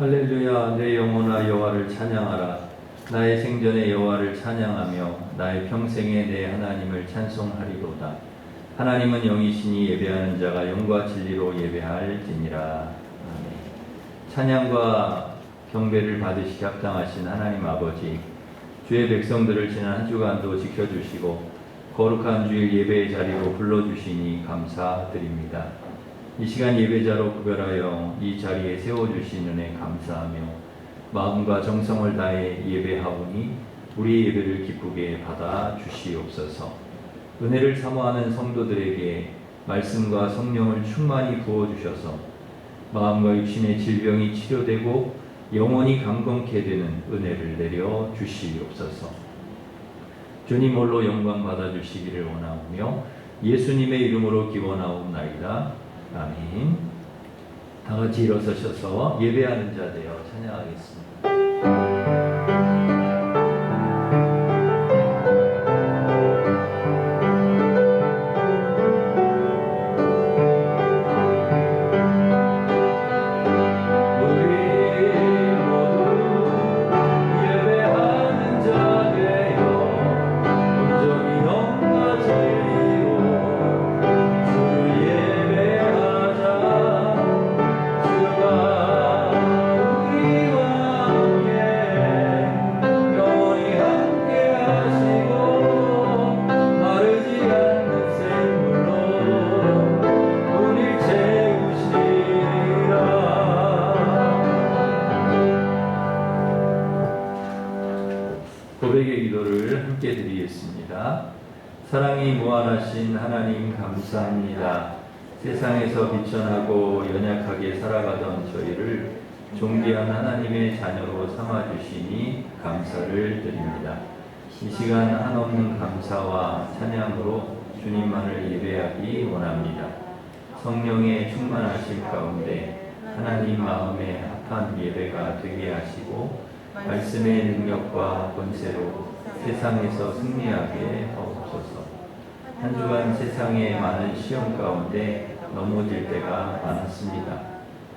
할렐루야. 내 영혼아 여호와를 찬양하라. 나의 생전에 여호와를 찬양하며 나의 평생에 내 하나님을 찬송하리로다. 하나님은 영이시니 예배하는 자가 영과 진리로 예배할지니라. 아멘. 찬양과 경배를 받으시기 합당하신 하나님 아버지, 주의 백성들을 지난 한 주간도 지켜주시고 거룩한 주일 예배의 자리로 불러주시니 감사드립니다. 이 시간 예배자로 구별하여 이 자리에 세워주신 은혜 감사하며 마음과 정성을 다해 예배하오니 우리 예배를 기쁘게 받아 주시옵소서. 은혜를 사모하는 성도들에게 말씀과 성령을 충만히 부어주셔서 마음과 육신의 질병이 치료되고 영혼이 강건케 되는 은혜를 내려 주시옵소서. 주님 홀로 영광 받아 주시기를 원하오며 예수님의 이름으로 기원하옵나이다. 아멘. 다 같이 일어서셔서 예배하는 자 되어 찬양하겠습니다. 고백의 기도를 함께 드리겠습니다. 사랑이 무한하신 하나님 감사합니다. 세상에서 비천하고 연약하게 살아가던 저희를 존귀한 하나님의 자녀로 삼아주시니 감사를 드립니다. 이 시간 한없는 감사와 찬양으로 주님만을 예배하기 원합니다. 성령의 충만하심 가운데 하나님 마음에 합한 예배가 되게 하시고 말씀의 능력과 권세로 세상에서 승리하게 하옵소서. 한 주간 세상의 많은 시험 가운데 넘어질 때가 많았습니다.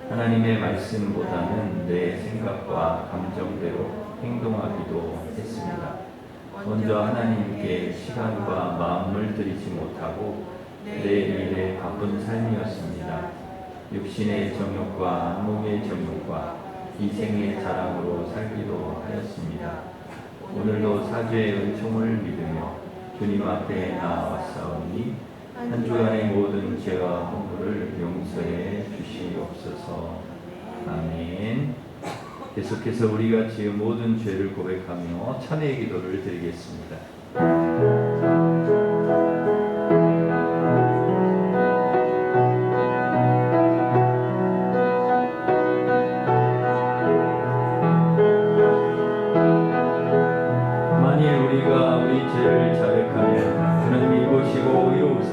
하나님의 말씀보다는 내 생각과 감정대로 행동하기도 했습니다. 먼저 하나님께 시간과 마음을 들이지 못하고 내 일에 바쁜 삶이었습니다. 육신의 정욕과 몸의 정욕과 이생의 자랑으로 살기도 하였습니다. 오늘도 사죄의 은총을 믿으며 주님 앞에 나아왔사오니 한 주간의 모든 죄와 허물을 용서해 주시옵소서. 아멘. 계속해서 우리가 지은 모든 죄를 고백하며 찬양의 기도를 드리겠습니다. 죄를 자백하면 주는 이보시고 위로우사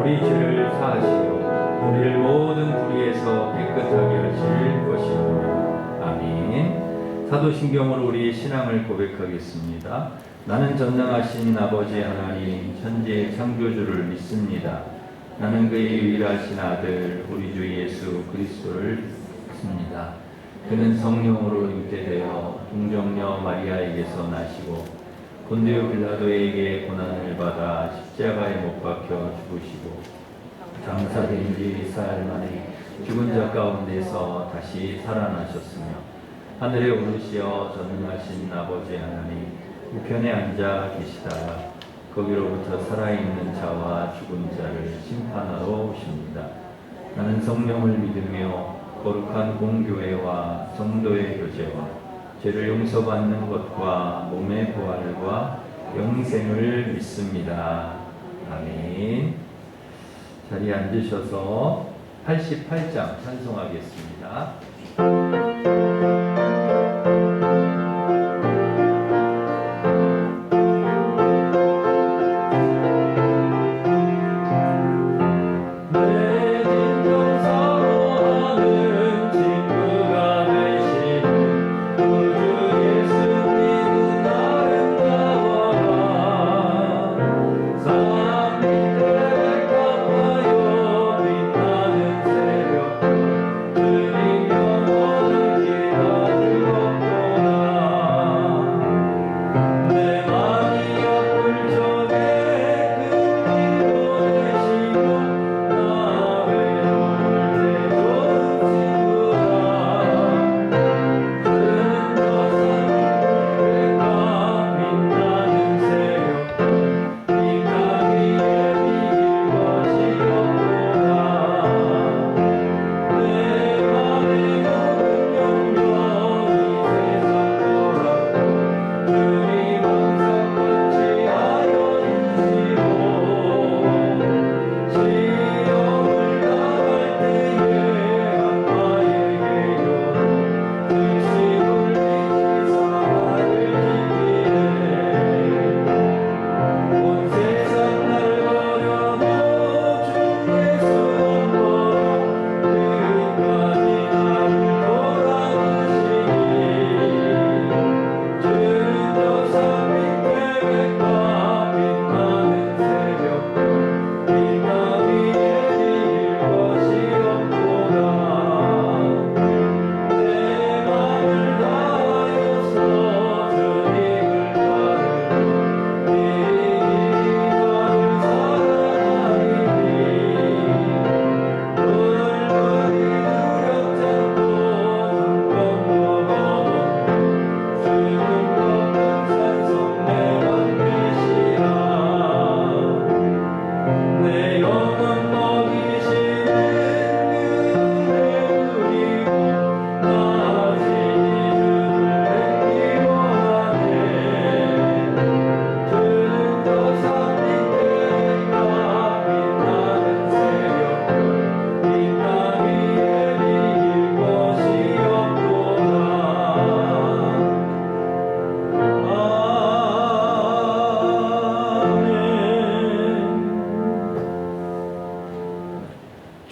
우리 죄를 사하시고 우리를 모든 불의에서 깨끗하게 하실 것이오며. 아멘. 사도신경으로 우리의 신앙을 고백하겠습니다. 나는 전능하신 아버지 하나님 천지의 창조주를 믿습니다. 나는 그의 유일하신 아들 우리 주 예수 그리스도를 믿습니다. 그는 성령으로 잉태되어 동정녀 마리아에게서 나시고 본디오 빌라도에게 고난을 받아 십자가에 못 박혀 죽으시고 장사된 지 4일 만에 죽은 자 가운데서 다시 살아나셨으며 하늘에 오르시어 전능하신 아버지 하나님 우편에 앉아 계시다가 거기로부터 살아있는 자와 죽은 자를 심판하러 오십니다. 나는 성령을 믿으며 거룩한 공교회와 성도의 교제와 죄를 용서받는 것과 몸의 부활과 영생을 믿습니다. 아멘. 자리에 앉으셔서 88장 찬송하겠습니다.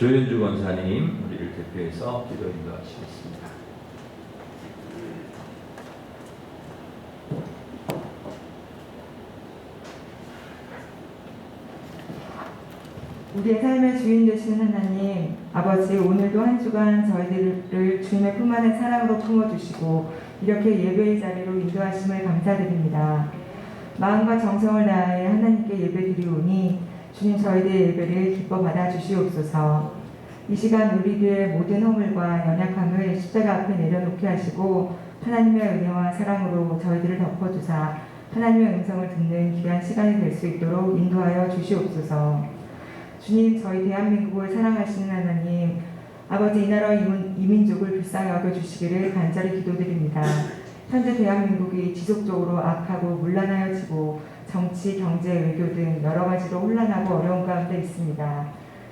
조현주 권사님, 우리를 대표해서 기도 인도하시겠습니다. 우리의 삶의 주인 되시는 하나님, 아버지, 오늘도 한 주간 저희들을 주님의 품 안에 사랑으로 품어주시고 이렇게 예배의 자리로 인도하심을 감사드립니다. 마음과 정성을 다하여 하나님께 예배드리오니 주님 저희들의 예배를 기뻐 받아주시옵소서. 이 시간 우리들의 모든 허물과 연약함을 십자가 앞에 내려놓게 하시고 하나님의 은혜와 사랑으로 저희들을 덮어주사 하나님의 음성을 듣는 귀한 시간이 될 수 있도록 인도하여 주시옵소서. 주님, 저희 대한민국을 사랑하시는 하나님, 아버지, 이 나라 이민족을 불쌍히 여겨주시기를 간절히 기도드립니다. 현재 대한민국이 지속적으로 악하고 문란하여지고 정치, 경제, 외교 등 여러 가지로 혼란하고 어려운 가운데 있습니다.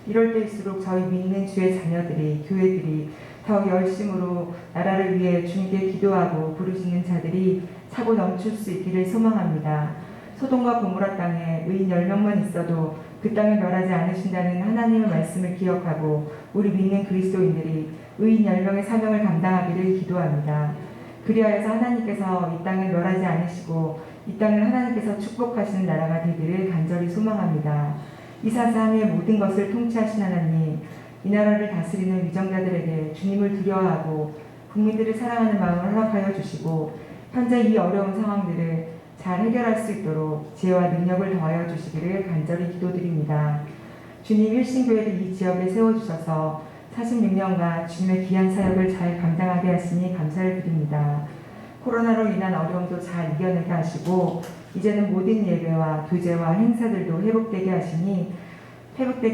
이럴 때일수록 저희 믿는 주의 자녀들이, 교회들이 더 열심으로 나라를 위해 주님께 기도하고 부르짖는 자들이 차고 넘칠 수 있기를 소망합니다. 소돔과 고모라 땅에 의인 10명만 있어도 그 땅을 멸하지 않으신다는 하나님의 말씀을 기억하고 우리 믿는 그리스도인들이 의인 10명의 사명을 감당하기를 기도합니다. 그리하여서 하나님께서 이 땅을 멸하지 않으시고 이 땅을 하나님께서 축복하시는 나라가 되기를 간절히 소망합니다. 이 세상의 모든 것을 통치하신 하나님, 이 나라를 다스리는 위정자들에게 주님을 두려워하고 국민들을 사랑하는 마음을 허락하여 주시고 현재 이 어려운 상황들을 잘 해결할 수 있도록 지혜와 능력을 더하여 주시기를 간절히 기도드립니다. 주님, 일신교회를 이 지역에 세워주셔서 46년간 주님의 귀한 사역을 잘 감당하게 하시니 감사를 드립니다. 코로나로 인한 어려움도 잘 이겨내게 하시고 이제는 모든 예배와 교제와 행사들도 회복되게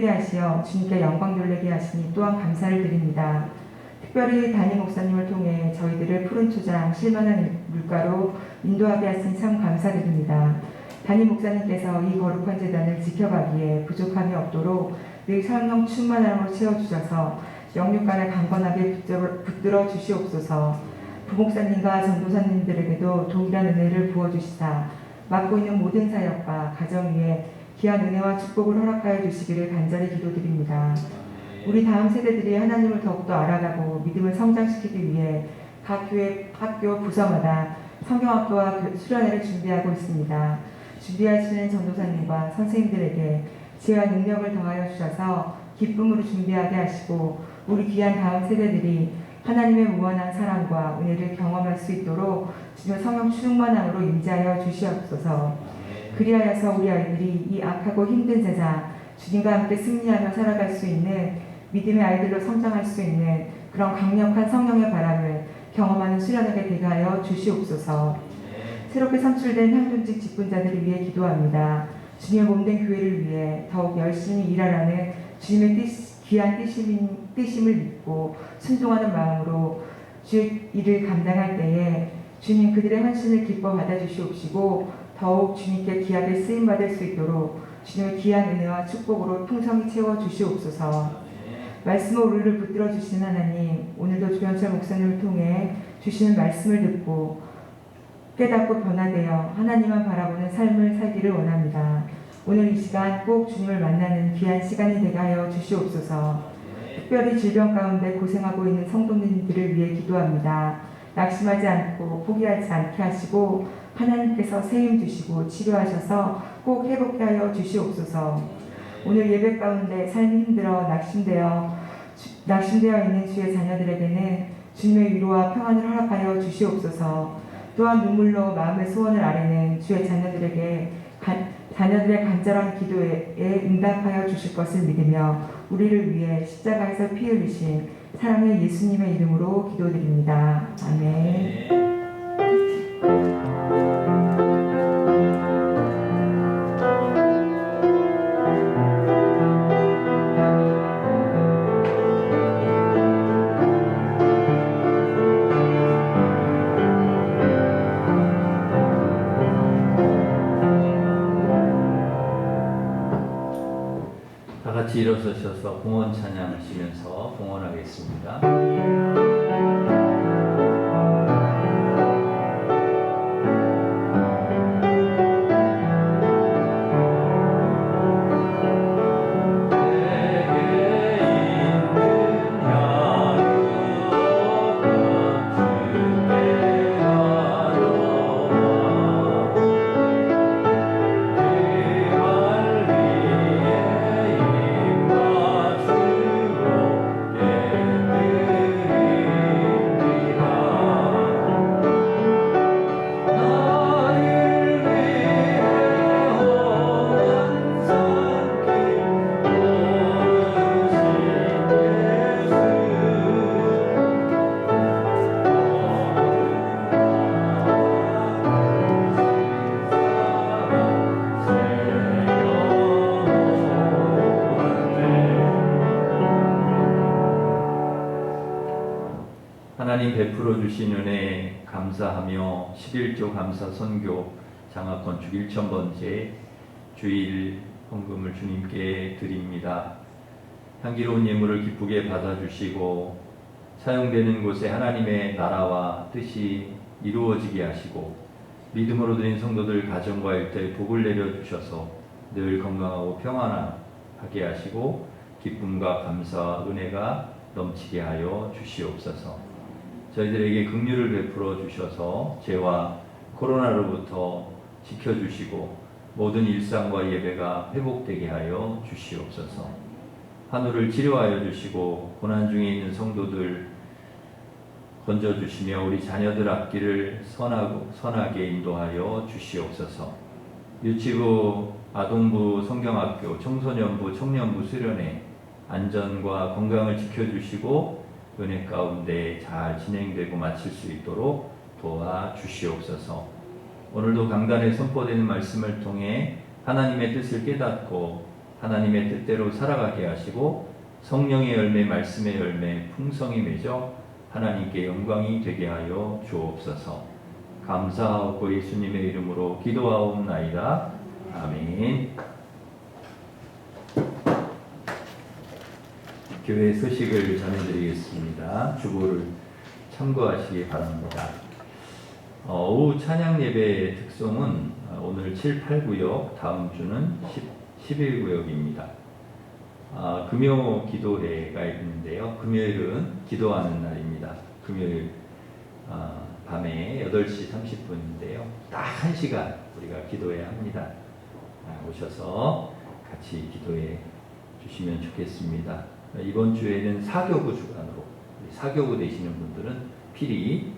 하시어 주님께 영광 돌리게 하시니 또한 감사를 드립니다. 특별히 담임 목사님을 통해 저희들을 푸른 초장, 실만한 물가로 인도하게 하시니 참 감사드립니다. 담임 목사님께서 이 거룩한 재단을 지켜가기에 부족함이 없도록 늘 성령 충만함으로 채워주셔서 영육간을 강건하게 붙들어 주시옵소서. 부목사님과 전도사님들에게도 동일한 은혜를 부어주시사 맡고 있는 모든 사역과 가정 위에 귀한 은혜와 축복을 허락하여 주시기를 간절히 기도드립니다. 우리 다음 세대들이 하나님을 더욱더 알아가고 믿음을 성장시키기 위해 각 교회, 학교, 부서마다 성경학교와 수련회를 준비하고 있습니다. 준비하시는 전도사님과 선생님들에게 지혜와 능력을 더하여 주셔서 기쁨으로 준비하게 하시고 우리 귀한 다음 세대들이 하나님의 무한한 사랑과 은혜를 경험할 수 있도록 주님의 성령 충만함으로 임재하여 주시옵소서. 그리하여서 우리 아이들이 이 악하고 힘든 세상 주님과 함께 승리하며 살아갈 수 있는 믿음의 아이들로 성장할 수 있는 그런 강력한 성령의 바람을 경험하는 수련하게 되게 하여 주시옵소서. 새롭게 선출된 향존직 직분자들을 위해 기도합니다. 주님의 몸된 교회를 위해 더욱 열심히 일하라는 주님의 귀한 뜻임을 믿고 순종하는 마음으로 주의 일을 감당할 때에 주님 그들의 헌신을 기뻐 받아주시옵시고 더욱 주님께 귀하게 쓰임받을 수 있도록 주님의 귀한 은혜와 축복으로 풍성히 채워주시옵소서. 말씀으로 우리를 붙들어 주시는 하나님, 오늘도 조현철 목사님을 통해 주시는 말씀을 듣고 깨닫고 변화되어 하나님만 바라보는 삶을 살기를 원합니다. 오늘 이 시간 꼭 주님을 만나는 귀한 시간이 되게 하여 주시옵소서. 특별히 질병 가운데 고생하고 있는 성도님들을 위해 기도합니다. 낙심하지 않고 포기하지 않게 하시고 하나님께서 세임 주시고 치료하셔서 꼭 회복케 하여 주시옵소서. 오늘 예배 가운데 삶이 힘들어 낙심되어 있는 주의 자녀들에게는 주님의 위로와 평안을 허락하여 주시옵소서. 또한 눈물로 마음의 소원을 아뢰는 주의 자녀들의 간절한 기도에 응답하여 주실 것을 믿으며 우리를 위해 십자가에서 피 흘리신 사랑의 예수님의 이름으로 기도드립니다. 아멘. 다 같이 일어서셔서 봉헌 찬양하시면서 봉헌하겠습니다. 하나님 베풀어 주신 은혜에 감사하며 11조 감사 선교 장학 건축 1000번째 주일 헌금을 주님께 드립니다. 향기로운 예물을 기쁘게 받아주시고 사용되는 곳에 하나님의 나라와 뜻이 이루어지게 하시고 믿음으로 드린 성도들 가정과 일터에 복을 내려주셔서 늘 건강하고 평안하게 하시고 기쁨과 감사와 은혜가 넘치게 하여 주시옵소서. 저희들에게 긍휼을 베풀어 주셔서 죄와 코로나로부터 지켜주시고 모든 일상과 예배가 회복되게 하여 주시옵소서. 환우를 치료하여 주시고 고난 중에 있는 성도들 건져주시며 우리 자녀들 앞길을 선하게 인도하여 주시옵소서. 유치부, 아동부, 성경학교, 청소년부, 청년부 수련회 안전과 건강을 지켜주시고 은혜 가운데 잘 진행되고 마칠 수 있도록 도와주시옵소서. 오늘도 강단에 선포되는 말씀을 통해 하나님의 뜻을 깨닫고 하나님의 뜻대로 살아가게 하시고 성령의 열매, 말씀의 열매 풍성히 맺어 하나님께 영광이 되게 하여 주옵소서. 감사하고 예수님의 이름으로 기도하옵나이다. 아멘. 교회 소식을 전해드리겠습니다. 주보를 참고하시기 바랍니다. 오후 찬양 예배의 특성은 오늘 7, 8구역, 다음 주는 11구역입니다. 금요 기도회가 있는데요. 금요일은 기도하는 날입니다. 금요일 밤에 8시 30분인데요. 딱 1시간 우리가 기도해야 합니다. 오셔서 같이 기도해 주시면 좋겠습니다. 이번 주에는 사교구 주간으로 사교구 되시는 분들은 필히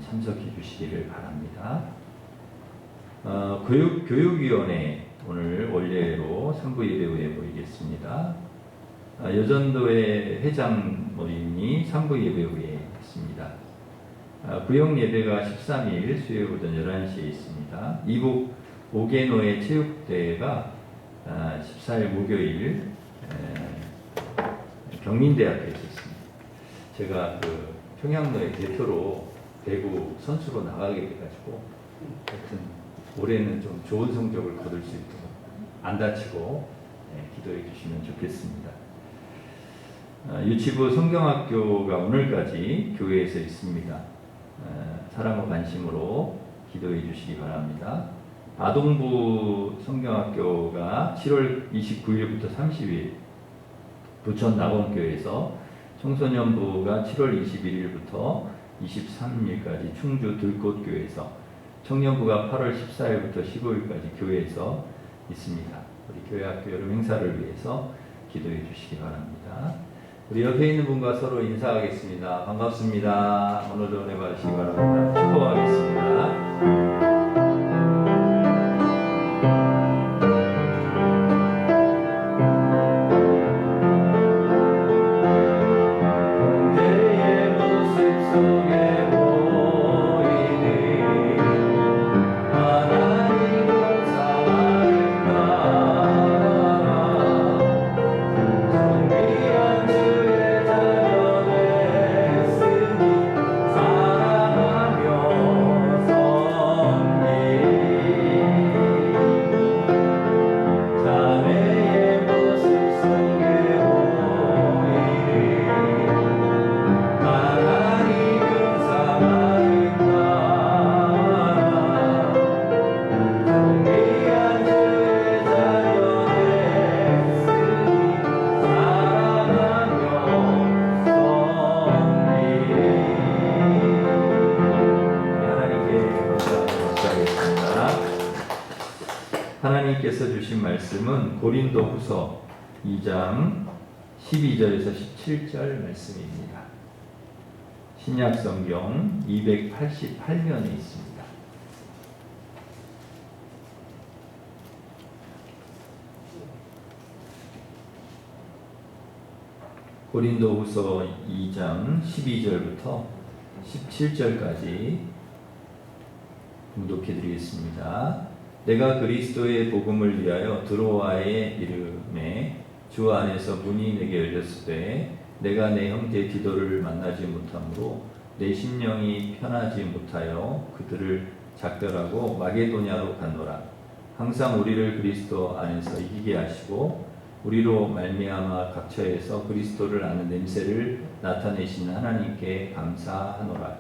참석해 주시기를 바랍니다. 교육위원회 오늘 원래로 3부 예배 후에 모이겠습니다. 여전도회 회장 모임이 3부 예배 후에 있습니다. 구역 예배가 13일 수요일 오전 11시에 있습니다. 이북 5개노의 체육대회가 14일 목요일 경민대학교에 있었습니다. 제가 그 평양로의 대표로 배구 선수로 나가게 돼가지고 하여튼 올해는 좀 좋은 성적을 거둘 수 있도록 안 다치고 기도해 주시면 좋겠습니다. 유치부 성경학교가 오늘까지 교회에서 있습니다. 사랑과 관심으로 기도해 주시기 바랍니다. 아동부 성경학교가 7월 29일부터 30일 부천 낙원교회에서, 청소년부가 7월 21일부터 23일까지 충주 들꽃교회에서, 청년부가 8월 14일부터 15일까지 교회에서 있습니다. 우리 교회학교 여름 행사를 위해서 기도해 주시기 바랍니다. 우리 옆에 있는 분과 서로 인사하겠습니다. 반갑습니다. 오늘도 은혜 받으시기 바랍니다. 축복하겠습니다. 하나님께서 주신 말씀은 고린도후서 2장 12절에서 17절 말씀입니다. 신약성경 288면에 있습니다. 고린도후서 2장 12절부터 17절까지 봉독해 드리겠습니다. 내가 그리스도의 복음을 위하여 드로아에 이름에 주 안에서 문이 내게 열렸을 때 내가 내 형제 디도를 만나지 못하므로 내 심령이 편하지 못하여 그들을 작별하고 마게도냐로 갔노라. 항상 우리를 그리스도 안에서 이기게 하시고 우리로 말미암아 각처에서 그리스도를 아는 냄새를 나타내시는 하나님께 감사하노라.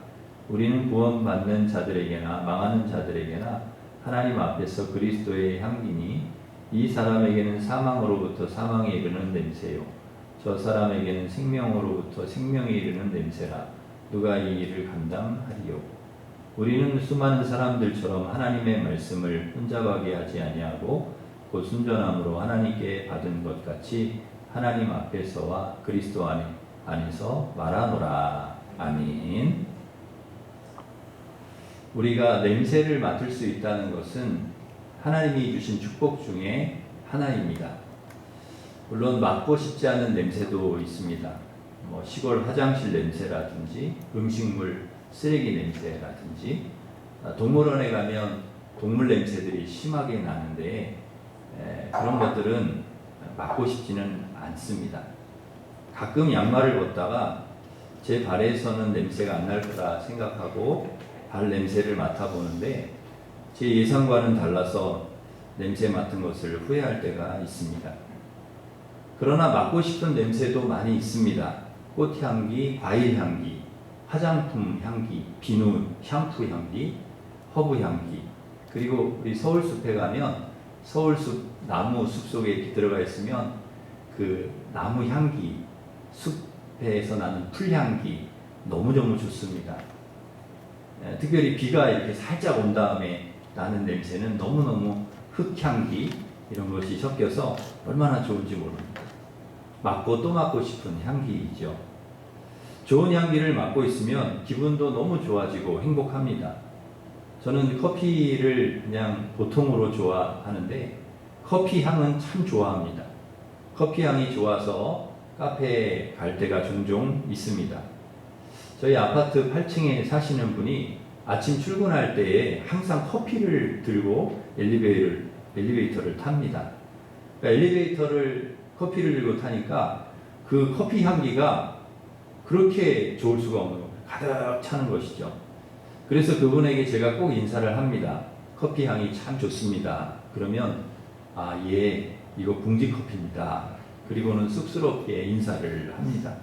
우리는 구원받는 자들에게나 망하는 자들에게나 하나님 앞에서 그리스도의 향기니 이 사람에게는 사망으로부터 사망에 이르는 냄새요 저 사람에게는 생명으로부터 생명에 이르는 냄새라. 누가 이 일을 감당하리요? 우리는 수많은 사람들처럼 하나님의 말씀을 혼잡하게 하지 아니하고 곧 순전함으로 하나님께 받은 것 같이 하나님 앞에서와 그리스도 안에서 말하노라. 아멘. 우리가 냄새를 맡을 수 있다는 것은 하나님이 주신 축복 중에 하나입니다. 물론 맡고 싶지 않은 냄새도 있습니다. 시골 화장실 냄새라든지 음식물 쓰레기 냄새라든지 동물원에 가면 동물 냄새들이 심하게 나는데 그런 것들은 맡고 싶지는 않습니다. 가끔 양말을 벗다가 제 발에서는 냄새가 안 날 거라 생각하고 발 냄새를 맡아보는데 제 예상과는 달라서 냄새 맡은 것을 후회할 때가 있습니다. 그러나 맡고 싶은 냄새도 많이 있습니다. 꽃향기, 과일향기, 화장품 향기, 비누, 샴푸 향기, 허브 향기. 그리고 우리 서울숲에 가면 서울숲 나무 숲 속에 이렇게 들어가 있으면 그 나무 향기, 숲에서 나는 풀향기 너무너무 좋습니다. 특별히 비가 이렇게 살짝 온 다음에 나는 냄새는 너무너무 흙향기 이런 것이 섞여서 얼마나 좋은지 모릅니다. 맡고 또 맡고 싶은 향기이죠. 좋은 향기를 맡고 있으면 기분도 너무 좋아지고 행복합니다. 저는 커피를 그냥 보통으로 좋아하는데 커피 향은 참 좋아합니다. 커피 향이 좋아서 카페에 갈 때가 종종 있습니다. 저희 아파트 8층에 사시는 분이 아침 출근할 때에 항상 커피를 들고 엘리베이터를 탑니다. 그러니까 커피를 들고 타니까 그 커피 향기가 그렇게 좋을 수가 없는 거예요. 가득 차는 것이죠. 그래서 그분에게 제가 꼭 인사를 합니다. 커피 향이 참 좋습니다. 그러면 예, 이거 붕지 커피입니다. 그리고는 쑥스럽게 인사를 합니다.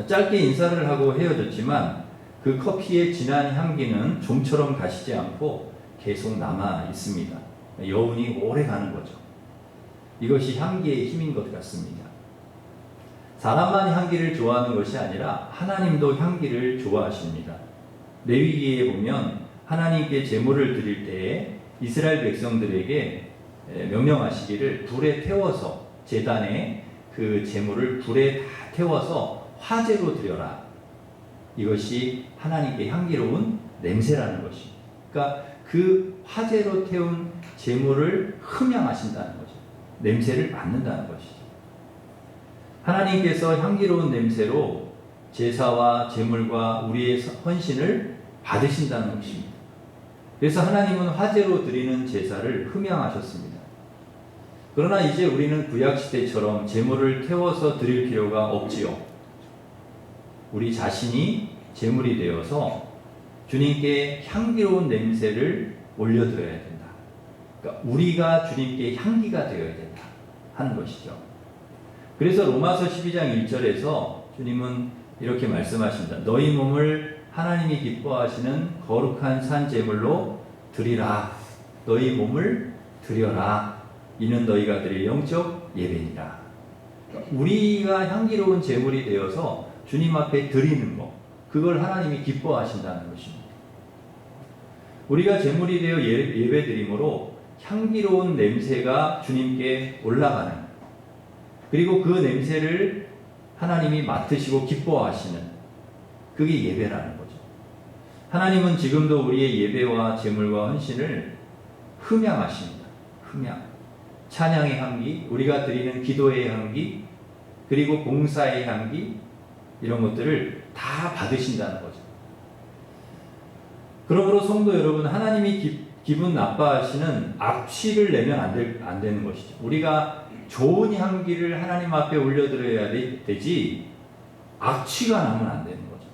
짧게 인사를 하고 헤어졌지만 그 커피의 진한 향기는 좀처럼 가시지 않고 계속 남아 있습니다. 여운이 오래 가는 거죠. 이것이 향기의 힘인 것 같습니다. 사람만 향기를 좋아하는 것이 아니라 하나님도 향기를 좋아하십니다. 레위기에 보면 하나님께 제물을 드릴 때에 이스라엘 백성들에게 명령하시기를 불에 태워서 제단에 그 제물을 불에 다 태워서 화제로 드려라. 이것이 하나님께 향기로운 냄새라는 것입니다. 그러니까 그 화제로 태운 제물을 흠양하신다는 거죠. 냄새를 맡는다는 것이죠. 하나님께서 향기로운 냄새로 제사와 제물과 우리의 헌신을 받으신다는 것입니다. 그래서 하나님은 화제로 드리는 제사를 흠양하셨습니다. 그러나 이제 우리는 구약시대처럼 제물을 태워서 드릴 필요가 없지요. 우리 자신이 제물이 되어서 주님께 향기로운 냄새를 올려드려야 된다. 그러니까 우리가 주님께 향기가 되어야 된다 하는 것이죠. 그래서 로마서 12장 1절에서 주님은 이렇게 말씀하십니다. 너희 몸을 하나님이 기뻐하시는 거룩한 산 제물로 드리라. 너희 몸을 드려라. 이는 너희가 드릴 영적 예배니라. 우리가 향기로운 제물이 되어서 주님 앞에 드리는 것, 그걸 하나님이 기뻐하신다는 것입니다. 우리가 제물이 되어 예배 드림으로 향기로운 냄새가 주님께 올라가는, 그리고 그 냄새를 하나님이 맡으시고 기뻐하시는, 그게 예배라는 거죠. 하나님은 지금도 우리의 예배와 제물과 헌신을 흠양하십니다. 흠양. 찬양의 향기, 우리가 드리는 기도의 향기, 그리고 봉사의 향기, 이런 것들을 다 받으신다는 거죠. 그러므로 성도 여러분, 하나님이 기분 나빠하시는 악취를 내면 안 되는 것이죠. 우리가 좋은 향기를 하나님 앞에 올려드려야 되지 악취가 나면 안 되는 거죠.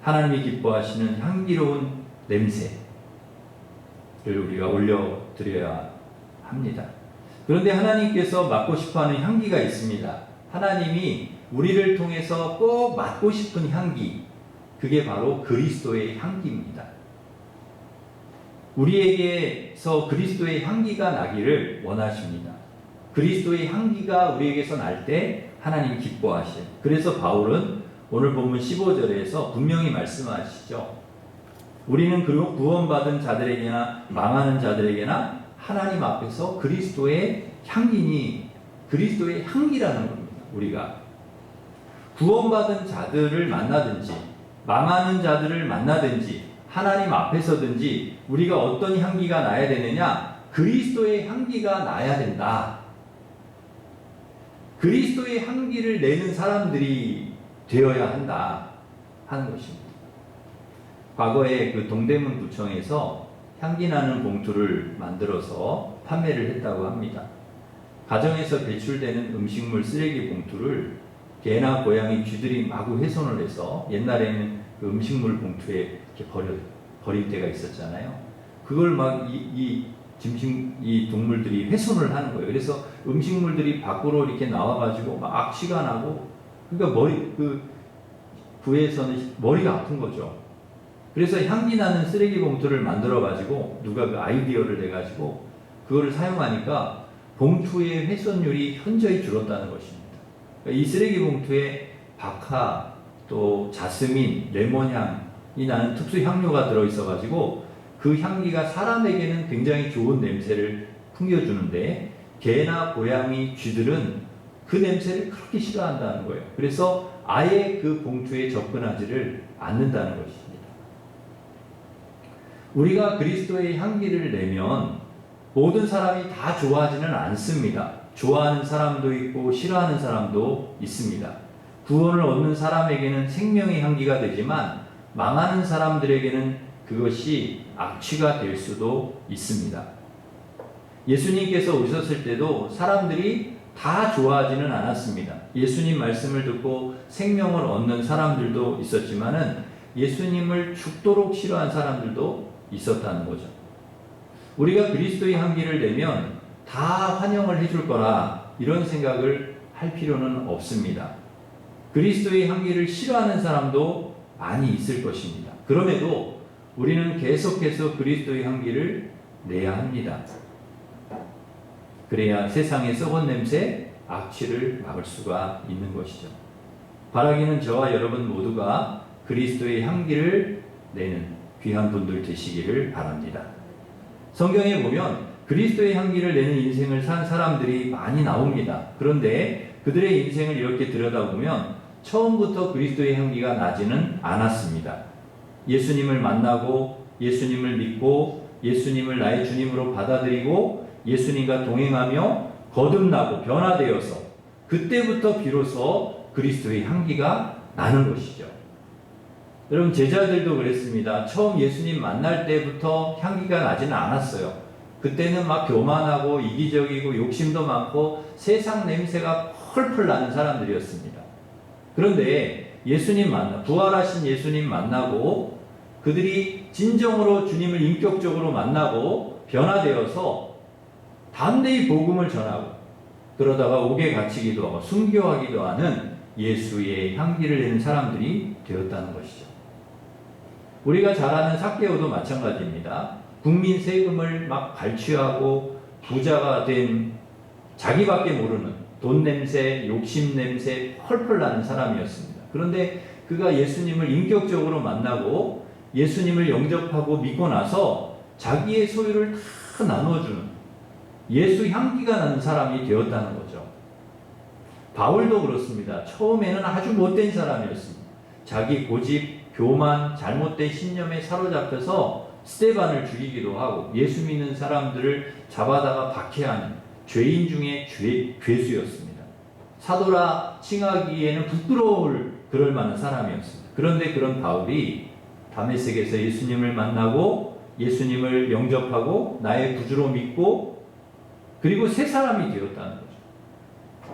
하나님이 기뻐하시는 향기로운 냄새를 우리가 올려드려야 합니다. 그런데 하나님께서 맡고 싶어하는 향기가 있습니다. 하나님이 우리를 통해서 꼭 맡고 싶은 향기, 그게 바로 그리스도의 향기입니다. 우리에게서 그리스도의 향기가 나기를 원하십니다. 그리스도의 향기가 우리에게서 날 때 하나님이 기뻐하셔요. 그래서 바울은 오늘 본문 15절에서 분명히 말씀하시죠. 우리는 구원받은 자들에게나 망하는 자들에게나 하나님 앞에서 그리스도의 향기니, 그리스도의 향기라는 겁니다. 우리가 구원받은 자들을 만나든지 망하는 자들을 만나든지 하나님 앞에서든지 우리가 어떤 향기가 나야 되느냐? 그리스도의 향기가 나야 된다. 그리스도의 향기를 내는 사람들이 되어야 한다 하는 것입니다. 과거에 그 동대문 구청에서 향기나는 봉투를 만들어서 판매를 했다고 합니다. 가정에서 배출되는 음식물 쓰레기 봉투를 개나 고양이, 쥐들이 마구 훼손을 해서 옛날에는 그 음식물 봉투에 이렇게 버릴 때가 있었잖아요. 그걸 막 이 이 동물들이 훼손을 하는 거예요. 그래서 음식물들이 밖으로 이렇게 나와가지고 막 악취가 나고, 그러니까 구에서는 머리가 아픈 거죠. 그래서 향기 나는 쓰레기 봉투를 만들어가지고 누가 그 아이디어를 내가지고 그거를 사용하니까 봉투의 훼손율이 현저히 줄었다는 것입니다. 그러니까 이 쓰레기 봉투에 박하, 또 자스민, 레몬향이 나는 특수 향료가 들어있어가지고 그 향기가 사람에게는 굉장히 좋은 냄새를 풍겨주는데 개나 고양이, 쥐들은 그 냄새를 그렇게 싫어한다는 거예요. 그래서 아예 그 봉투에 접근하지를 않는다는 것입니다. 우리가 그리스도의 향기를 내면 모든 사람이 다 좋아하지는 않습니다. 좋아하는 사람도 있고 싫어하는 사람도 있습니다. 구원을 얻는 사람에게는 생명의 향기가 되지만 망하는 사람들에게는 그것이 악취가 될 수도 있습니다. 예수님께서 오셨을 때도 사람들이 다 좋아하지는 않았습니다. 예수님 말씀을 듣고 생명을 얻는 사람들도 있었지만은 예수님을 죽도록 싫어한 사람들도 있었다는 거죠. 우리가 그리스도의 향기를 내면 다 환영을 해줄 거라 이런 생각을 할 필요는 없습니다. 그리스도의 향기를 싫어하는 사람도 많이 있을 것입니다. 그럼에도 우리는 계속해서 그리스도의 향기를 내야 합니다. 그래야 세상의 썩은 냄새, 악취를 막을 수가 있는 것이죠. 바라기는 저와 여러분 모두가 그리스도의 향기를 내는 귀한 분들 되시기를 바랍니다. 성경에 보면 그리스도의 향기를 내는 인생을 산 사람들이 많이 나옵니다. 그런데 그들의 인생을 이렇게 들여다보면 처음부터 그리스도의 향기가 나지는 않았습니다. 예수님을 만나고 예수님을 믿고 예수님을 나의 주님으로 받아들이고 예수님과 동행하며 거듭나고 변화되어서 그때부터 비로소 그리스도의 향기가 나는 것이죠. 여러분, 제자들도 그랬습니다. 처음 예수님 만날 때부터 향기가 나지는 않았어요. 그때는 막 교만하고 이기적이고 욕심도 많고 세상 냄새가 펄펄 나는 사람들이었습니다. 그런데 예수님 부활하신 예수님 만나고 그들이 진정으로 주님을 인격적으로 만나고 변화되어서 담대히 복음을 전하고 그러다가 옥에 갇히기도 하고 순교하기도 하는 예수의 향기를 내는 사람들이 되었다는 것이죠. 우리가 잘 아는 삭개오도 마찬가지입니다. 국민 세금을 막 갈취하고 부자가 된 자기밖에 모르는 돈 냄새, 욕심 냄새 펄펄 나는 사람이었습니다. 그런데 그가 예수님을 인격적으로 만나고 예수님을 영접하고 믿고 나서 자기의 소유를 다 나눠주는 예수 향기가 나는 사람이 되었다는 거죠. 바울도 그렇습니다. 처음에는 아주 못된 사람이었습니다. 자기 고집, 교만, 잘못된 신념에 사로잡혀서 스데반을 죽이기도 하고 예수 믿는 사람들을 잡아다가 박해하는 죄인 중에 괴수였습니다. 사도라 칭하기에는 부끄러울 그럴 만한 사람이었습니다. 그런데 그런 바울이 다메섹에서 예수님을 만나고 예수님을 영접하고 나의 구주로 믿고 그리고 새 사람이 되었다는 거죠.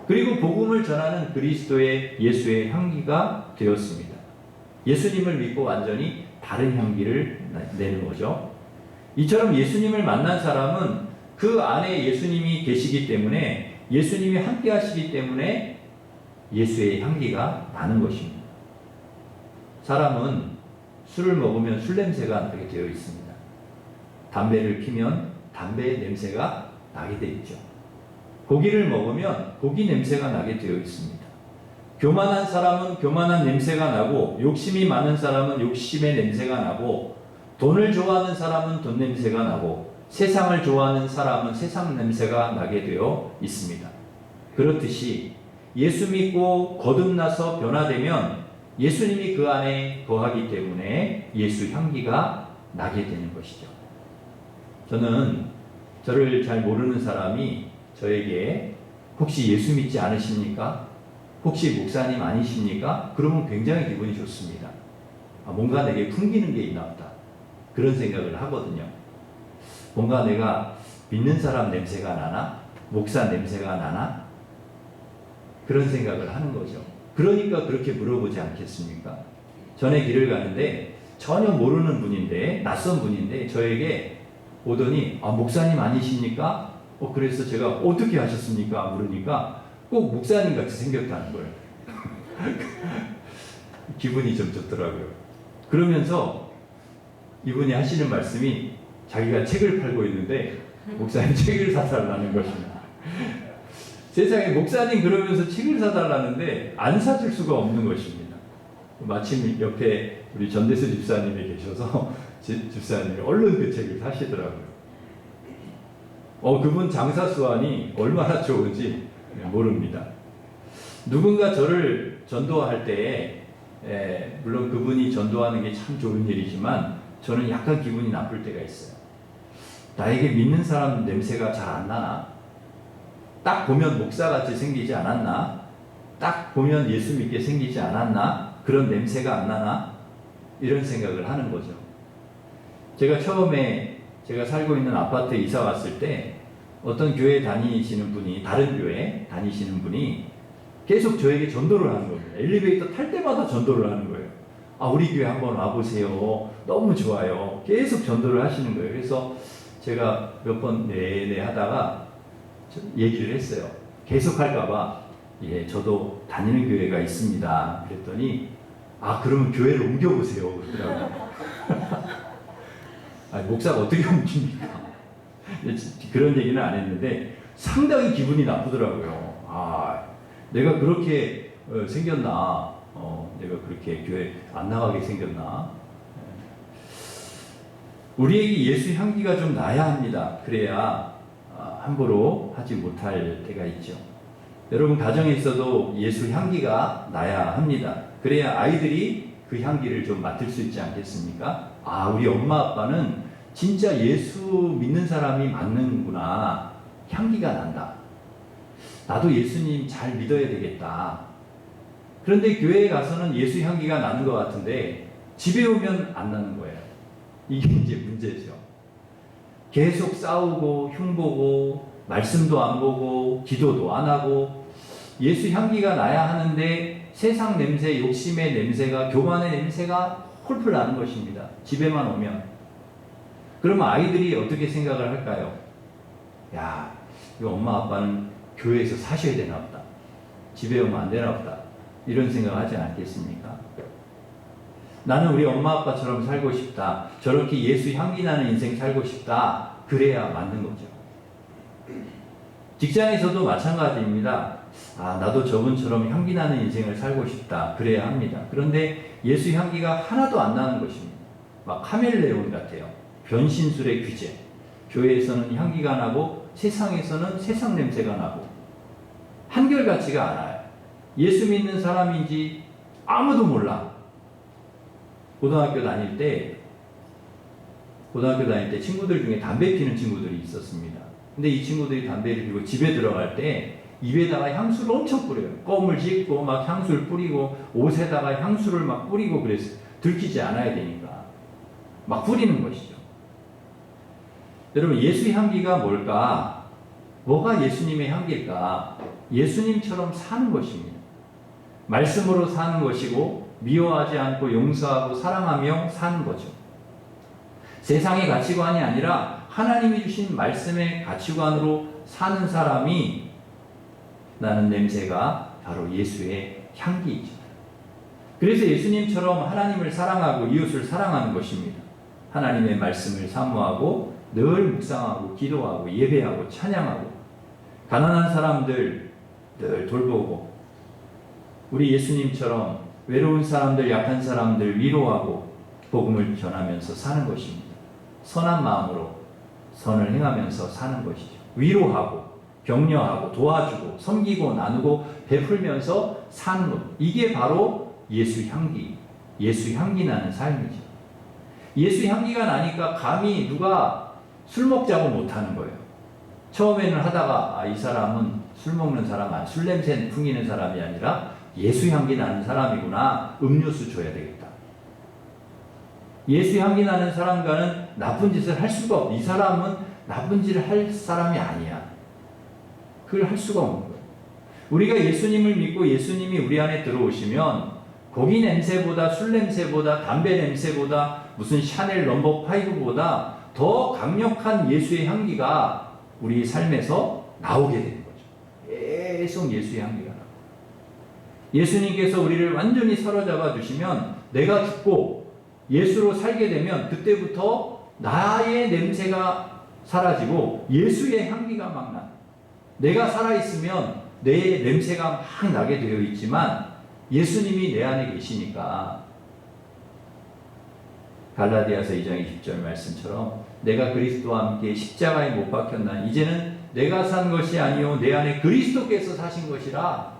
그리고 복음을 전하는 그리스도의 예수의 향기가 되었습니다. 예수님을 믿고 완전히 다른 향기를 내는 거죠. 이처럼 예수님을 만난 사람은 그 안에 예수님이 계시기 때문에 예수님이 함께 하시기 때문에 예수의 향기가 나는 것입니다. 사람은 술을 먹으면 술 냄새가 나게 되어 있습니다. 담배를 피면 담배 냄새가 나게 되어 있죠. 고기를 먹으면 고기 냄새가 나게 되어 있습니다. 교만한 사람은 교만한 냄새가 나고 욕심이 많은 사람은 욕심의 냄새가 나고 돈을 좋아하는 사람은 돈 냄새가 나고 세상을 좋아하는 사람은 세상 냄새가 나게 되어 있습니다. 그렇듯이 예수 믿고 거듭나서 변화되면 예수님이 그 안에 거하기 때문에 예수 향기가 나게 되는 것이죠. 저는 저를 잘 모르는 사람이 저에게 혹시 예수 믿지 않으십니까? 혹시 목사님 아니십니까? 그러면 굉장히 기분이 좋습니다. 뭔가 내게 풍기는 게 있나 보다. 그런 생각을 하거든요. 뭔가 내가 믿는 사람 냄새가 나나? 목사 냄새가 나나? 그런 생각을 하는 거죠. 그러니까 그렇게 물어보지 않겠습니까? 전에 길을 가는데 전혀 모르는 분인데 낯선 분인데 저에게 오더니 목사님 아니십니까? 그래서 제가 어떻게 하셨습니까? 물으니까 꼭 목사님 같이 생겼다는 거예요. 기분이 좀 좋더라고요. 그러면서 이분이 하시는 말씀이 자기가 책을 팔고 있는데 목사님 책을 사달라는 것입니다. 세상에 목사님 그러면서 책을 사달라는데 안 사줄 수가 없는 것입니다. 마침 옆에 우리 전대수 집사님이 계셔서 집사님이 얼른 그 책을 사시더라고요. 그분 장사 수완이 얼마나 좋은지 모릅니다. 누군가 저를 전도할 때에 물론 그분이 전도하는 게 참 좋은 일이지만 저는 약간 기분이 나쁠 때가 있어요. 나에게 믿는 사람 냄새가 잘 안 나나? 딱 보면 목사같이 생기지 않았나? 딱 보면 예수 믿게 생기지 않았나? 그런 냄새가 안 나나? 이런 생각을 하는 거죠. 제가 처음에 제가 살고 있는 아파트에 이사 왔을 때 어떤 교회 다니시는 분이, 다른 교회 다니시는 분이 계속 저에게 전도를 하는 겁니다. 엘리베이터 탈 때마다 전도를 하는 거예요. 우리 교회 한번 와보세요. 너무 좋아요. 계속 전도를 하시는 거예요. 그래서 제가 몇 번 네네 하다가 얘기를 했어요. 계속 할까봐, 저도 다니는 교회가 있습니다. 그랬더니, 그러면 교회를 옮겨보세요. 그러더라고요. 목사가 어떻게 옮깁니까? 그런 얘기는 안 했는데 상당히 기분이 나쁘더라고요. 내가 그렇게 생겼나? 내가 그렇게 교회 안 나가게 생겼나? 우리에게 예수 향기가 좀 나야 합니다. 그래야 함부로 하지 못할 때가 있죠. 여러분 가정에 있어도 예수 향기가 나야 합니다. 그래야 아이들이 그 향기를 좀 맡을 수 있지 않겠습니까? 우리 엄마 아빠는 진짜 예수 믿는 사람이 맞는구나. 향기가 난다. 나도 예수님 잘 믿어야 되겠다. 그런데 교회에 가서는 예수 향기가 나는 것 같은데 집에 오면 안 나는 거예요. 이게 이제 문제죠. 계속 싸우고 흉보고 말씀도 안 보고 기도도 안 하고 예수 향기가 나야 하는데 세상 냄새, 욕심의 냄새가, 교만의 냄새가 홀풀 나는 것입니다. 집에만 오면. 그러면 아이들이 어떻게 생각을 할까요? 이 엄마 아빠는 교회에서 사셔야 되나 보다. 집에 오면 안 되나 보다. 이런 생각을 하지 않겠습니까? 나는 우리 엄마 아빠처럼 살고 싶다. 저렇게 예수 향기 나는 인생 살고 싶다. 그래야 맞는 거죠. 직장에서도 마찬가지입니다. 나도 저분처럼 향기 나는 인생을 살고 싶다. 그래야 합니다. 그런데 예수 향기가 하나도 안 나는 것입니다. 막 카멜레온 같아요. 변신술의 규제. 교회에서는 향기가 나고 세상에서는 세상 냄새가 나고 한결같지가 않아요. 예수 믿는 사람인지 아무도 몰라. 고등학교 다닐 때 친구들 중에 담배 피는 친구들이 있었습니다. 근데 이 친구들이 담배를 피우고 집에 들어갈 때 입에다가 향수를 엄청 뿌려요. 껌을 씹고 막 향수를 뿌리고 옷에다가 향수를 막 뿌리고 그래서 들키지 않아야 되니까 막 뿌리는 것이죠. 여러분 예수 향기가 뭘까? 뭐가 예수님의 향기일까? 예수님처럼 사는 것입니다. 말씀으로 사는 것이고 미워하지 않고 용서하고 사랑하며 사는 거죠. 세상의 가치관이 아니라 하나님이 주신 말씀의 가치관으로 사는 사람이 나는 냄새가 바로 예수의 향기이죠. 그래서 예수님처럼 하나님을 사랑하고 이웃을 사랑하는 것입니다. 하나님의 말씀을 사모하고 늘 묵상하고 기도하고 예배하고 찬양하고 가난한 사람들 늘 돌보고 우리 예수님처럼 외로운 사람들, 약한 사람들 위로하고 복음을 전하면서 사는 것입니다. 선한 마음으로 선을 행하면서 사는 것이죠. 위로하고 격려하고 도와주고 섬기고 나누고 베풀면서 사는 것. 이게 바로 예수 향기, 예수 향기 나는 삶이죠. 예수 향기가 나니까 감히 누가 술 먹자고 못하는 거예요. 처음에는 하다가 이 사람은 술 먹는 사람, 술 냄새 풍기는 사람이 아니라 예수 향기 나는 사람이구나. 음료수 줘야 되겠다. 예수 향기 나는 사람과는 나쁜 짓을 할 수가 없고 이 사람은 나쁜 짓을 할 사람이 아니야. 그걸 할 수가 없는 거예요. 우리가 예수님을 믿고 예수님이 우리 안에 들어오시면 고기 냄새보다 술 냄새보다 담배 냄새보다 무슨 샤넬 넘버 5보다 더 강력한 예수의 향기가 우리 삶에서 나오게 되는 거죠. 계속 예수의 향기가 나고. 예수님께서 우리를 완전히 사로잡아 주시면 내가 죽고 예수로 살게 되면 그때부터 나의 냄새가 사라지고 예수의 향기가 막 나. 내가 살아있으면 내 냄새가 막 나게 되어 있지만 예수님이 내 안에 계시니까 갈라디아서 2장 20절 말씀처럼 내가 그리스도와 함께 십자가에 못 박혔나 이제는 내가 산 것이 아니요 내 안에 그리스도께서 사신 것이라.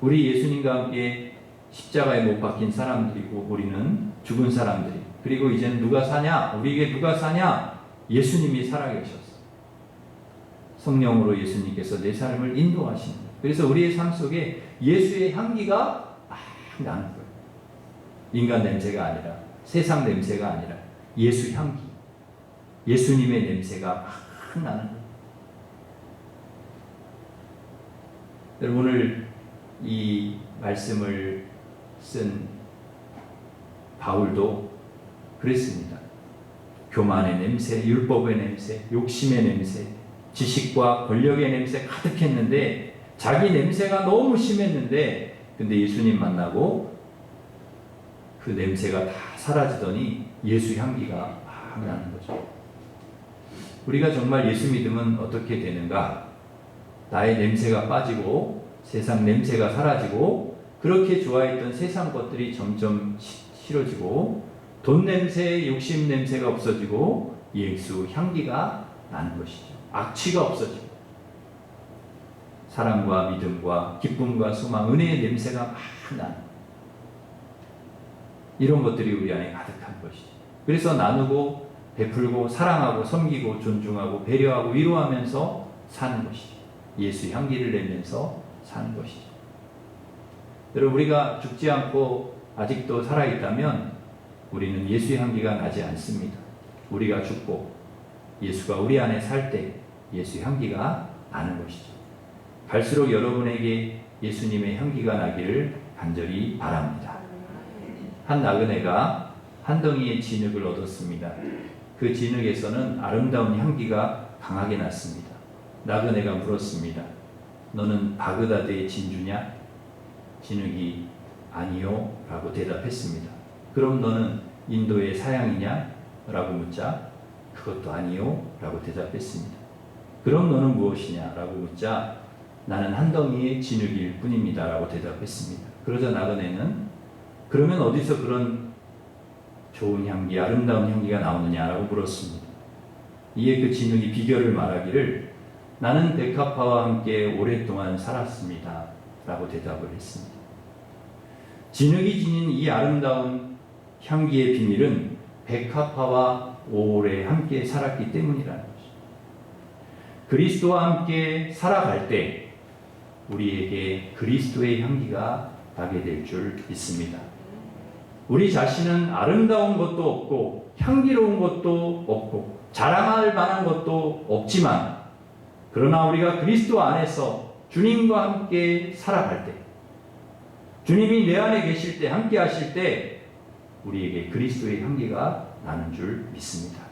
우리 예수님과 함께 십자가에 못 박힌 사람들이고 우리는 죽은 사람들이. 그리고 이제는 누가 사냐? 우리에게 누가 사냐? 예수님이 살아계셨어. 성령으로 예수님께서 내 삶을 인도하시는 거예요. 그래서 우리의 삶 속에 예수의 향기가 막 나는 거예요. 인간 냄새가 아니라 세상 냄새가 아니라 예수 향기, 예수님의 냄새가 막 나는 거예요. 여러분 오늘 이 말씀을 쓴 바울도 그랬습니다. 교만의 냄새, 율법의 냄새, 욕심의 냄새, 지식과 권력의 냄새 가득했는데 자기 냄새가 너무 심했는데 근데 예수님 만나고 그 냄새가 다 사라지더니 예수 향기가 막 나는 거죠. 우리가 정말 예수 믿으면 어떻게 되는가? 나의 냄새가 빠지고 세상 냄새가 사라지고 그렇게 좋아했던 세상 것들이 점점 싫어지고 돈 냄새, 욕심 냄새가 없어지고 예수 향기가 나는 것이죠. 악취가 없어지고 사랑과 믿음과 기쁨과 소망, 은혜의 냄새가 막 나는 이런 것들이 우리 안에 가득한 것이죠. 그래서 나누고 베풀고 사랑하고 섬기고 존중하고 배려하고 위로하면서 사는 것이죠. 예수 향기를 내면서 사는 것이죠. 여러분 우리가 죽지 않고 아직도 살아있다면 우리는 예수의 향기가 나지 않습니다. 우리가 죽고 예수가 우리 안에 살 때 예수의 향기가 나는 것이죠. 갈수록 여러분에게 예수님의 향기가 나기를 간절히 바랍니다. 한 나그네가 한 덩이의 진흙을 얻었습니다. 그 진흙에서는 아름다운 향기가 강하게 났습니다. 나그네가 물었습니다. 너는 바그다드의 진주냐? 진흙이 아니요 라고 대답했습니다. 그럼 너는 인도의 사양이냐? 라고 묻자 그것도 아니요 라고 대답했습니다. 그럼 너는 무엇이냐? 라고 묻자 나는 한 덩이의 진흙일 뿐입니다 라고 대답했습니다. 그러자 나그네는 그러면 어디서 그런 좋은 향기, 아름다운 향기가 나오느냐라고 물었습니다. 이에 그 진흙이 비결을 말하기를 나는 백합화와 함께 오랫동안 살았습니다 라고 대답을 했습니다. 진흙이 지닌 이 아름다운 향기의 비밀은 백합화와 오래 함께 살았기 때문이라는 것입니다. 그리스도와 함께 살아갈 때 우리에게 그리스도의 향기가 나게 될 줄 믿습니다. 우리 자신은 아름다운 것도 없고 향기로운 것도 없고 자랑할 만한 것도 없지만 그러나 우리가 그리스도 안에서 주님과 함께 살아갈 때 주님이 내 안에 계실 때 함께 하실 때 우리에게 그리스도의 향기가 나는 줄 믿습니다.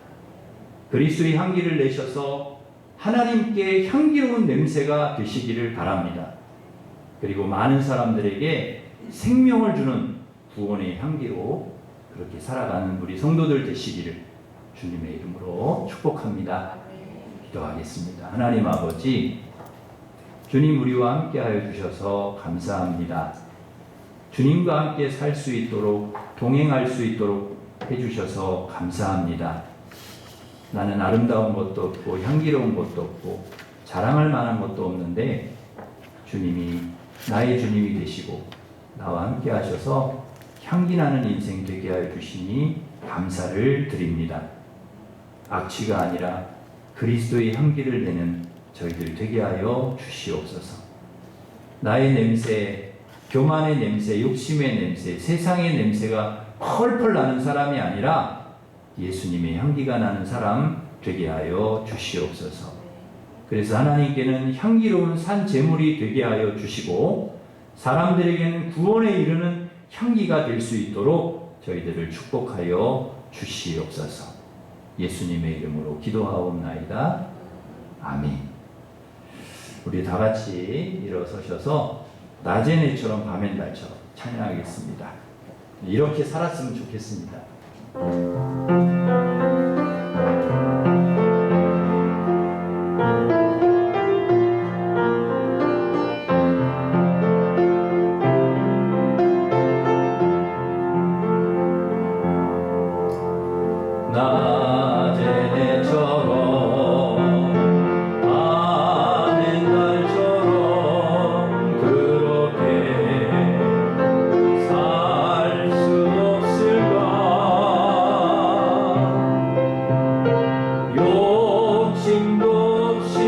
그리스도의 향기를 내셔서 하나님께 향기로운 냄새가 되시기를 바랍니다. 그리고 많은 사람들에게 생명을 주는 구원의 향기로 그렇게 살아가는 우리 성도들 되시기를 주님의 이름으로 축복합니다. 기도하겠습니다. 하나님 아버지, 주님 우리와 함께하여 주셔서 감사합니다. 주님과 함께 살 수 있도록 동행할 수 있도록 해주셔서 감사합니다. 나는 아름다운 것도 없고 향기로운 것도 없고 자랑할 만한 것도 없는데 주님이 나의 주님이 되시고 나와 함께 하셔서 향기나는 인생 되게 하여 주시니 감사를 드립니다. 악취가 아니라 그리스도의 향기를 내는 저희들 되게 하여 주시옵소서. 나의 냄새, 교만의 냄새, 욕심의 냄새, 세상의 냄새가 펄펄 나는 사람이 아니라 예수님의 향기가 나는 사람 되게 하여 주시옵소서. 그래서 하나님께는 향기로운 산 제물이 되게 하여 주시고 사람들에게는 구원에 이르는 향기가 될 수 있도록 저희들을 축복하여 주시옵소서. 예수님의 이름으로 기도하옵나이다. 아멘. 우리 다 같이 일어서셔서 낮의 내처럼 밤의 달처럼 찬양하겠습니다. 이렇게 살았으면 좋겠습니다. 낮의 내처럼 밤의 달처럼 그렇게 살 수 없을까? 욕심도 없이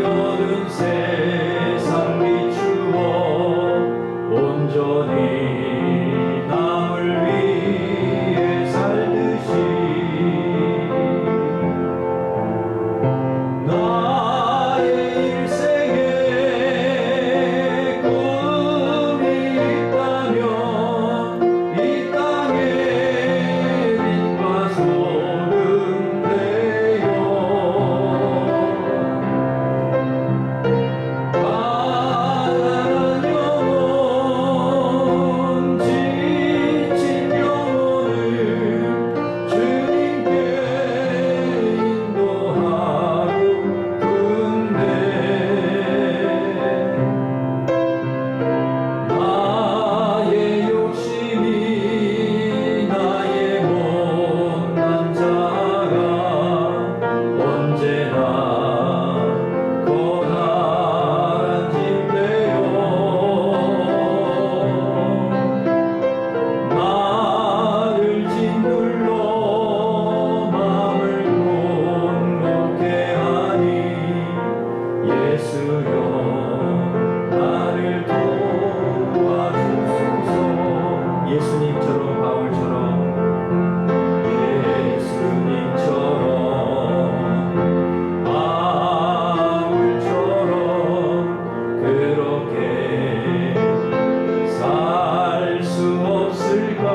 얻은 세상 비추어 온전히 남을 위해 살듯이 나의 일생에 꿈이 있다면 이 땅에 빛과 소금 되어 가난한 영혼 지친 영혼을 주님께 인도하고픈데 나의 욕심이 나의 못난 자가 언제나 거나란 짐되어 나를 짓눌러 마음을 곤혹해 하니 예수여 나를 도와주소서. 예수님처럼 바울처럼 예수님처럼 바울처럼 그렇게 살 수 없을까?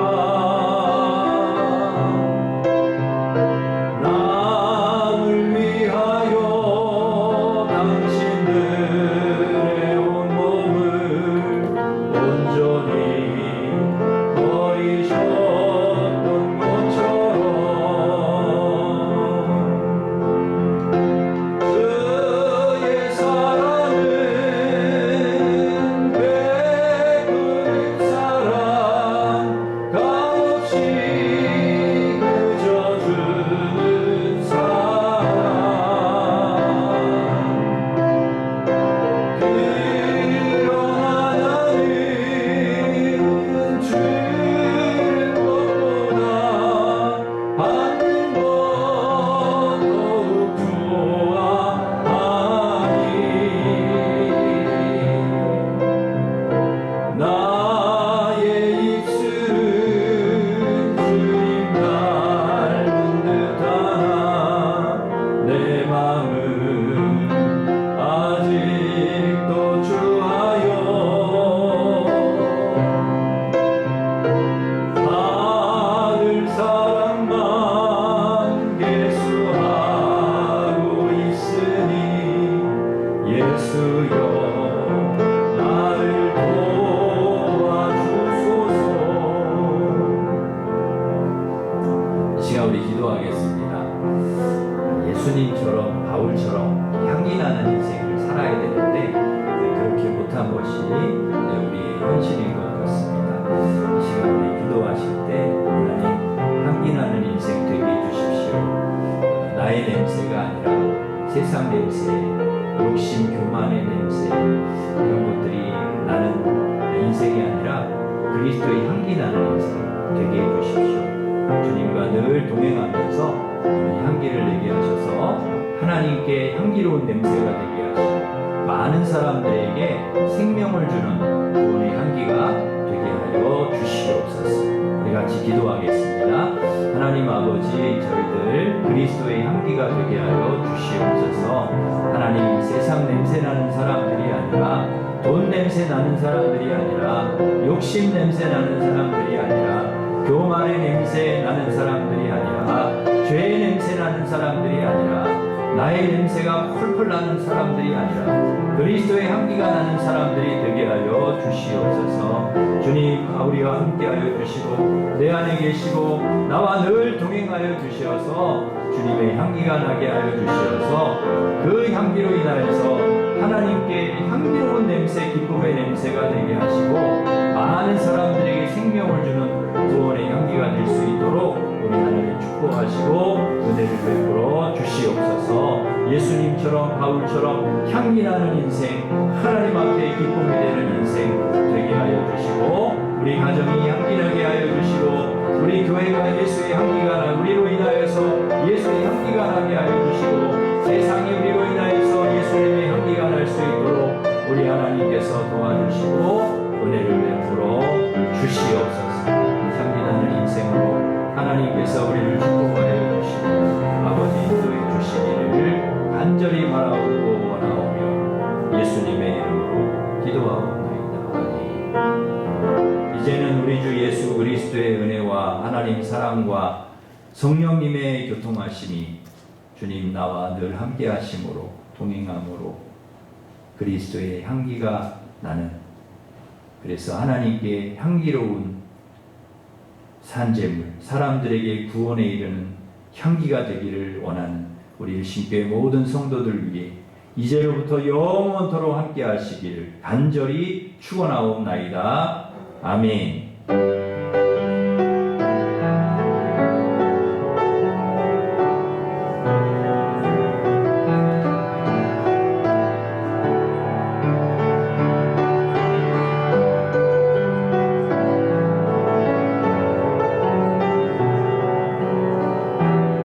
남을 위하여 당신들의 온몸을 온전히 버리셨던 것처럼 주의 사랑은 베푸는 사랑 값없이 그저 주는 사랑 그러나 나는 주는 것보다 받는 것 더욱 좋아하니 나의 입술은 주님 닮은 듯하나 내 맘은 아직도 주하여 하늘 사랑만 계수하고 있으니 예수여 나를 도와주소서. 이 시간 우리 기도하겠습니다. 예수님처럼 바울처럼 향기 나는 인생을 살아야 되는데 그렇게 못한 것이 우리의 현실인 것 같습니다. 이 시간 우리 기도하실 때 하나님 향기 나는 인생 되게 해주십시오. 나의 냄새가 아니라 세상 냄새, 욕심, 교만의 냄새 이런 것들이 나는 인생이 아니라 그리스도의 향기 나는 인생 되게 해주십시오. 주님과 늘 동행하면서 향기를 내게 하셔서 하나님께 향기로운 냄새가 되게 하시고 많은 사람들에게 생명을 주는 구원의 향기가 되게 하여 주시옵소서. 우리 같이 기도하겠습니다. 하나님 아버지, 저희들 그리스도의 향기가 되게 하여 주시옵소서. 하나님, 세상 냄새 나는 사람들이 아니라 돈 냄새 나는 사람들이 아니라 욕심 냄새 나는 사람들이 아니라 교만의 냄새 나는 사람들이 아니라, 죄의 냄새 나는 사람들이 아니라, 나의 냄새가 펄펄 나는 사람들이 아니라 그리스도의 향기가 나는 사람들이 되게 하여 주시옵소서. 주님, 우리와 함께 하여 주시고 내 안에 계시고 나와 늘 동행하여 주시어서 주님의 향기가 나게 하여 주시어서 그 향기로 인하여서 하나님께 향기로운 냄새, 기쁨의 냄새가 되게 하시고 많은 사람들에게 생명을 주는 구원의 향기가 될 수 있도록 우리 하나님 축복하시고 은혜를 베풀어 주시옵소서. 예수님처럼 바울처럼 향기나는 인생, 하나님 앞에 기쁨이 되는 인생 되게 하여 주시고 우리 가정이 향기나게 하여 주시고 우리 교회가 예수의 향기가 나 우리로 인하여서 예수의 향기가 나게 하여 주시고 세상이 우리로 인하여서 예수님의 향기가 날 수 있도록 우리 하나님께서 도와주시고 은혜를 베풀어 주시옵소서. 향기나는 인생으로 하나님께서 우리를 축복하여 주시고 아버지 인도해 주시기를 간절히 바라오고 원하오며 예수님의 이름으로 기도하옵나이다. 아멘. 이제는 우리 주 예수 그리스도의 은혜와 하나님 사랑과 성령님의 교통하심이 주님 나와 늘 함께 하심으로 동행함으로 그리스도의 향기가 나는, 그래서 하나님께 향기로운 산재물, 사람들에게 구원에 이르는 향기가 되기를 원하는 우리 일신교회 모든 성도들 위해 이제로부터 영원토록 함께 하시기를 간절히 축원하옵나이다. 아멘.